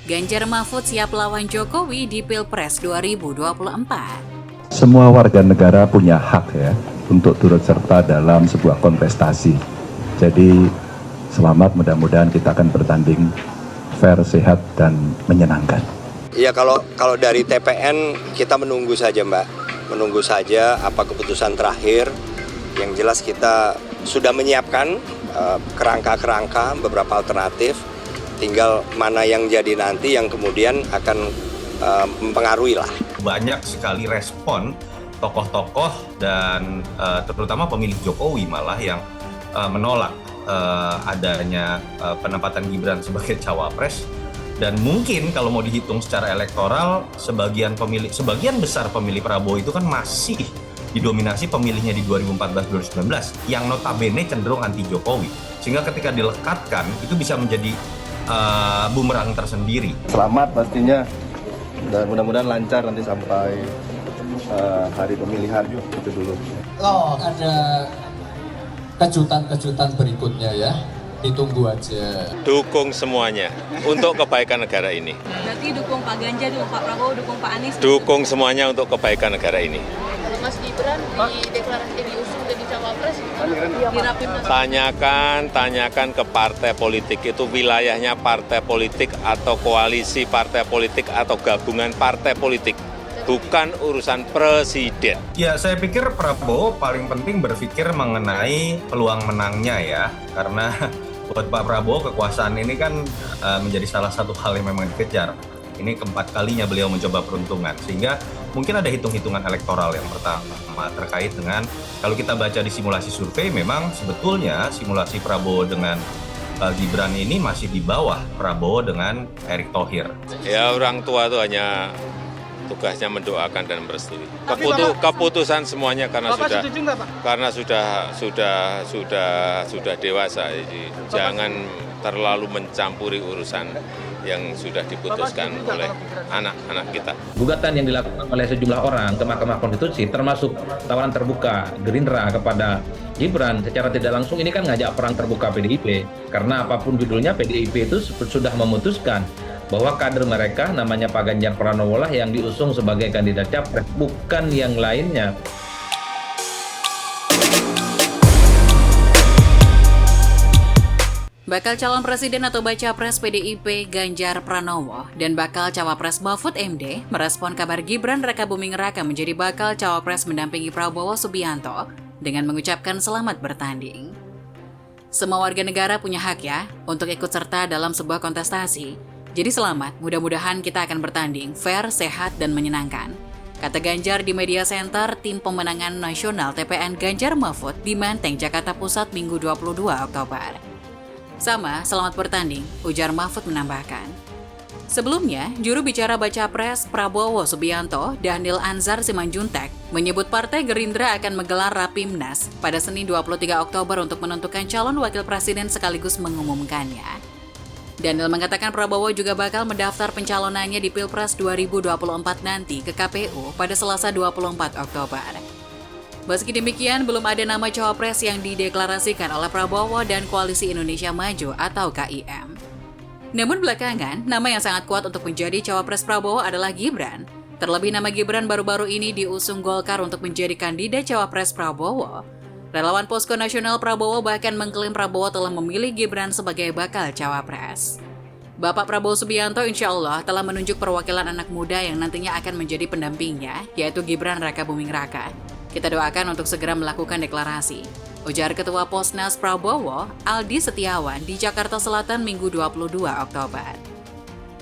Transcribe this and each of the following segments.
Ganjar Mahfud siap lawan Jokowi di Pilpres 2024. Semua warga negara punya hak ya untuk turut serta dalam sebuah kontestasi. Jadi selamat, mudah-mudahan kita akan bertanding fair, sehat, dan menyenangkan. Ya kalau dari TPN kita menunggu saja Mbak, menunggu saja apa keputusan terakhir. Yang jelas kita sudah menyiapkan kerangka-kerangka beberapa alternatif, tinggal mana yang jadi nanti yang kemudian akan mempengaruhi lah. Banyak sekali respon tokoh-tokoh dan terutama pemilih Jokowi malah yang menolak adanya penempatan Gibran sebagai cawapres. Dan mungkin kalau mau dihitung secara elektoral, sebagian besar pemilih Prabowo itu kan masih didominasi pemilihnya di 2014-2019 yang notabene cenderung anti Jokowi. Sehingga ketika dilekatkan itu bisa menjadi bumerang tersendiri. Selamat pastinya dan mudah-mudahan lancar nanti sampai hari pemilihan itu dulu. Oh, ada kejutan-kejutan berikutnya ya. Ditunggu aja. Dukung semuanya untuk kebaikan negara ini. Berarti dukung Pak Ganjar, dukung Pak Prabowo, dukung Pak Anies? Dukung semuanya untuk kebaikan negara ini. Mas Gibran di deklarasi diusung jadi cawapres, di Rapimnas. Tanyakan ke partai politik itu wilayahnya partai politik atau koalisi partai politik atau gabungan partai politik. Bukan urusan presiden. Ya, saya pikir Prabowo paling penting berpikir mengenai peluang menangnya ya. Karena buat Pak Prabowo kekuasaan ini kan menjadi salah satu hal yang memang dikejar. Ini keempat kalinya beliau mencoba peruntungan. Sehingga mungkin ada hitung-hitungan elektoral yang pertama terkait dengan kalau kita baca di simulasi survei memang sebetulnya simulasi Prabowo dengan Gibran ini masih di bawah Prabowo dengan Erick Thohir. Ya, orang tua itu hanya tugasnya mendoakan dan merestui. Keputusan semuanya karena sudah dewasa. Jadi jangan terlalu mencampuri urusan yang sudah diputuskan oleh anak-anak kita. Gugatan yang dilakukan oleh sejumlah orang ke Mahkamah Konstitusi termasuk tawaran terbuka Gerindra kepada Gibran secara tidak langsung ini kan ngajak perang terbuka PDIP karena apapun judulnya PDIP itu sudah memutuskan bahwa kader mereka namanya Pak Ganjar Pranowo lah yang diusung sebagai kandidat capres, bukan yang lainnya. Bakal calon presiden atau baca pres PDIP Ganjar Pranowo dan bakal cawapres Mahfud MD merespon kabar Gibran Rakabuming Raka menjadi bakal cawapres mendampingi Prabowo Subianto dengan mengucapkan selamat bertanding. Semua warga negara punya hak ya untuk ikut serta dalam sebuah kontestasi. Jadi selamat, mudah-mudahan kita akan bertanding fair, sehat, dan menyenangkan. Kata Ganjar di Media Center Tim Pemenangan Nasional TPN Ganjar Mahfud di Menteng, Jakarta Pusat, Minggu 22 Oktober. Sama, selamat bertanding, ujar Mahfud menambahkan. Sebelumnya, juru bicara Baca Pres Prabowo Subianto, Daniel Anzar Simanjuntak, menyebut Partai Gerindra akan menggelar Rapimnas pada Senin 23 Oktober untuk menentukan calon wakil presiden sekaligus mengumumkannya. Daniel mengatakan Prabowo juga bakal mendaftar pencalonannya di Pilpres 2024 nanti ke KPU pada Selasa 24 Oktober. Meski demikian, belum ada nama cawapres yang dideklarasikan oleh Prabowo dan Koalisi Indonesia Maju atau KIM. Namun belakangan, nama yang sangat kuat untuk menjadi cawapres Prabowo adalah Gibran. Terlebih nama Gibran baru-baru ini diusung Golkar untuk menjadi kandidat cawapres Prabowo. Relawan Posko Nasional Prabowo bahkan mengklaim Prabowo telah memilih Gibran sebagai bakal cawapres. Bapak Prabowo Subianto insya Allah telah menunjuk perwakilan anak muda yang nantinya akan menjadi pendampingnya, yaitu Gibran Rakabuming Raka. Kita doakan untuk segera melakukan deklarasi, ujar Ketua Posnas Prabowo, Aldi Setiawan di Jakarta Selatan Minggu 22 Oktober.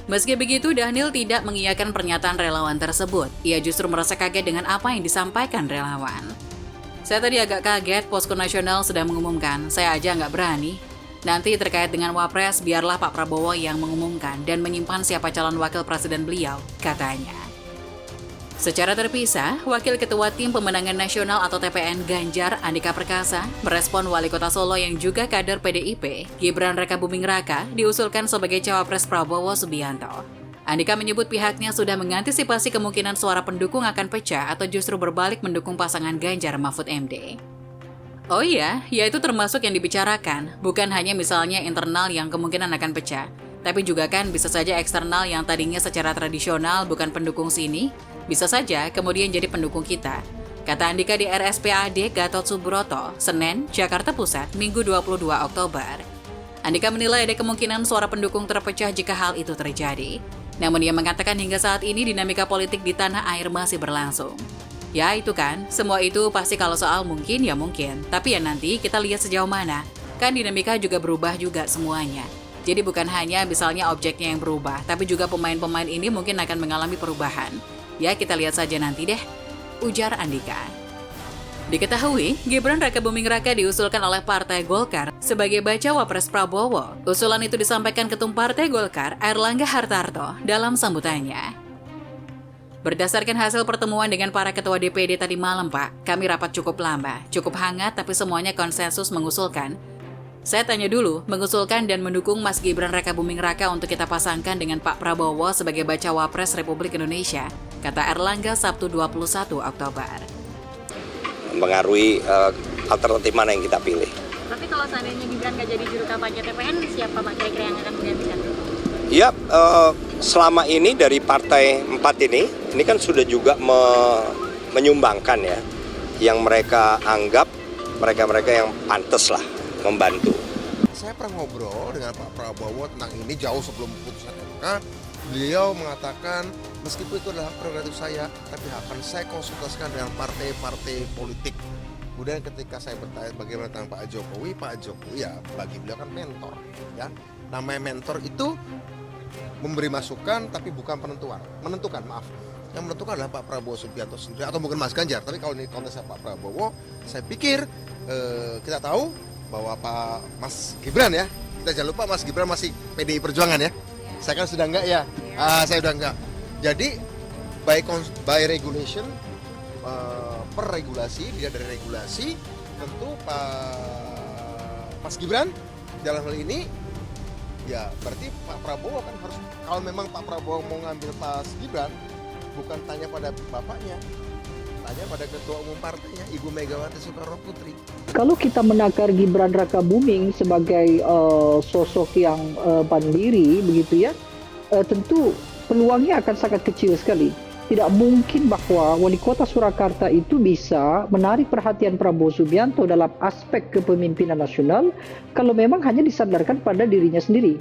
Meski begitu, Daniel tidak mengiyakan pernyataan relawan tersebut. Ia justru merasa kaget dengan apa yang disampaikan relawan. Saya tadi agak kaget, Posko Nasional sudah mengumumkan, saya aja nggak berani. Nanti terkait dengan Wapres, biarlah Pak Prabowo yang mengumumkan dan menyimpan siapa calon wakil presiden beliau, katanya. Secara terpisah, Wakil Ketua Tim Pemenangan Nasional atau TPN Ganjar, Andika Perkasa, merespon Wali Kota Solo yang juga kader PDIP, Gibran Rakabuming Raka, diusulkan sebagai cawapres Prabowo Subianto. Andika menyebut pihaknya sudah mengantisipasi kemungkinan suara pendukung akan pecah atau justru berbalik mendukung pasangan Ganjar Mahfud MD. Oh iya, yaitu termasuk yang dibicarakan, bukan hanya misalnya internal yang kemungkinan akan pecah, Tapi juga kan bisa saja eksternal yang tadinya secara tradisional bukan pendukung sini, bisa saja kemudian jadi pendukung kita. Kata Andika di RSPAD Gatot Subroto, Senin, Jakarta Pusat, Minggu 22 Oktober. Andika menilai ada kemungkinan suara pendukung terpecah jika hal itu terjadi. Namun ia mengatakan hingga saat ini dinamika politik di tanah air masih berlangsung. Ya itu kan, semua itu pasti kalau soal mungkin ya mungkin. Tapi ya nanti kita lihat sejauh mana. Kan dinamika juga berubah juga semuanya. Jadi bukan hanya misalnya objeknya yang berubah, tapi juga pemain-pemain ini mungkin akan mengalami perubahan. Ya kita lihat saja nanti deh, ujar Andika. Diketahui, Gibran Rakabuming Raka diusulkan oleh Partai Golkar sebagai bacawa pres Prabowo. Usulan itu disampaikan Ketum Partai Golkar, Airlangga Hartarto, dalam sambutannya. Berdasarkan hasil pertemuan dengan para ketua DPD tadi malam, Pak, kami rapat cukup lama, cukup hangat tapi semuanya konsensus mengusulkan. Saya tanya dulu, mengusulkan dan mendukung Mas Gibran Rakabuming Raka untuk kita pasangkan dengan Pak Prabowo sebagai bacawa pres Republik Indonesia, kata Airlangga Sabtu 21 Oktober. Mengaruhi alternatif mana yang kita pilih. Tapi kalau seandainya Gibran nggak jadi juru kampanye TPN, siapa Pak kira-kira yang akan menggantikan? Ya, selama ini dari partai 4 ini kan sudah juga menyumbangkan ya, yang mereka anggap mereka-mereka yang pantas lah membantu. Saya pernah ngobrol dengan Pak Prabowo tentang ini jauh sebelum putusan MK. Beliau mengatakan meskipun itu adalah prerogatif saya, tapi akan saya konsultasikan dengan partai-partai politik. Kemudian ketika saya bertanya bagaimana tentang Pak Jokowi ya bagi beliau kan mentor. Ya, namanya mentor itu memberi masukan tapi bukan menentukan. Yang menentukan adalah Pak Prabowo Subianto sendiri atau mungkin Mas Ganjar. Tapi kalau ini konteksnya Pak Prabowo, saya pikir kita tahu bahwa Mas Gibran ya, kita jangan lupa Mas Gibran masih PDI Perjuangan ya. Saya kan sudah enggak ya, saya sudah enggak. Jadi by regulation, per regulasi, dia dari regulasi, tentu Mas Gibran dalam hal ini, ya berarti Pak Prabowo kan harus, kalau memang Pak Prabowo mau ngambil Mas Gibran, bukan tanya pada bapaknya, tanya pada ketua umum partainya, Ibu Megawati Soekarno Putri. Kalau kita menakar Gibran Rakabuming sebagai sosok yang mandiri begitu ya, tentu peluangnya akan sangat kecil sekali. Tidak mungkin bahwa wali kota Surakarta itu bisa menarik perhatian Prabowo Subianto dalam aspek kepemimpinan nasional kalau memang hanya disandarkan pada dirinya sendiri.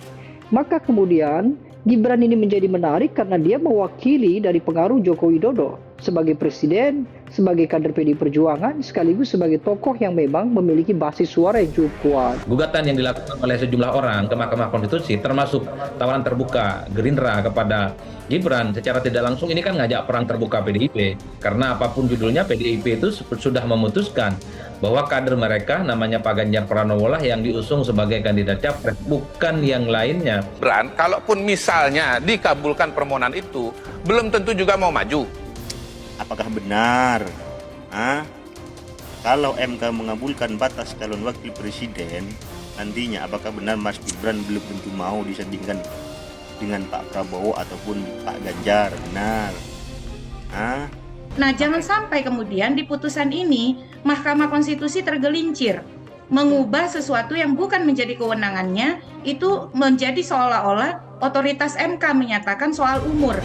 Maka kemudian Gibran ini menjadi menarik karena dia mewakili dari pengaruh Joko Widodo sebagai presiden, sebagai kader PDI Perjuangan, sekaligus sebagai tokoh yang memang memiliki basis suara yang cukup kuat. Gugatan yang dilakukan oleh sejumlah orang ke Mahkamah Konstitusi termasuk tawaran terbuka Gerindra kepada Gibran secara tidak langsung ini kan ngajak perang terbuka PDIP. Karena apapun judulnya PDIP itu sudah memutuskan bahwa kader mereka namanya Pak Ganjar Pranowo lah yang diusung sebagai kandidat capres, bukan yang lainnya. Kalaupun misalnya dikabulkan permohonan itu, belum tentu juga mau maju. Apakah benar kalau MK mengabulkan batas calon wakil presiden nantinya, apakah benar Mas Gibran belum tentu mau disandingkan dengan Pak Prabowo ataupun Pak Ganjar? Benar. Nah, jangan sampai kemudian di putusan ini Mahkamah Konstitusi tergelincir mengubah sesuatu yang bukan menjadi kewenangannya, itu menjadi seolah-olah otoritas MK menyatakan soal umur.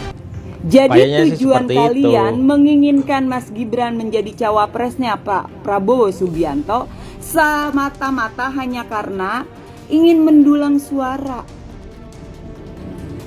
Jadi tujuan kalian menginginkan Mas Gibran menjadi cawapresnya Pak Prabowo Subianto semata-mata hanya karena ingin mendulang suara,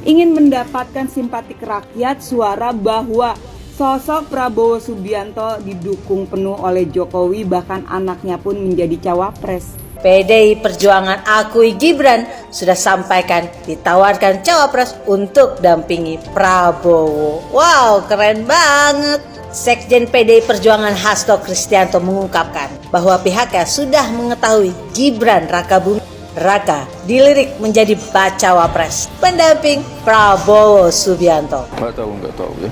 ingin mendapatkan simpatik rakyat, suara bahwa sosok Prabowo Subianto didukung penuh oleh Jokowi, bahkan anaknya pun menjadi cawapres. PDI Perjuangan akui Gibran sudah sampaikan ditawarkan cawapres untuk dampingi Prabowo. Wow, keren banget. Sekjen PDI Perjuangan Hasto Kristianto mengungkapkan bahwa pihaknya sudah mengetahui Gibran Rakabuming Raka dilirik menjadi bacawa pres pendamping Prabowo Subianto. Nggak tahu ya.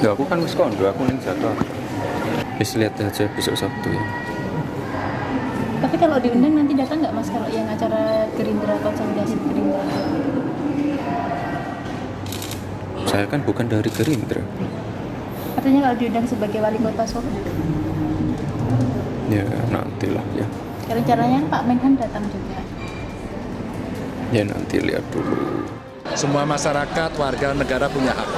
Ya aku kan Mas Kondo, aku nih jatuh. Bisa lihat aja besok Sabtu ya. Tapi kalau diundang nanti datang nggak Mas kalau yang acara Gerindra, konsolidasi Gerindra? Saya kan bukan dari Gerindra. Katanya kalau diundang sebagai wali kota Solo. Ya nantilah ya. Rencananya Pak Menhan datang juga. Ya nanti lihat dulu. Semua masyarakat, warga negara punya hak.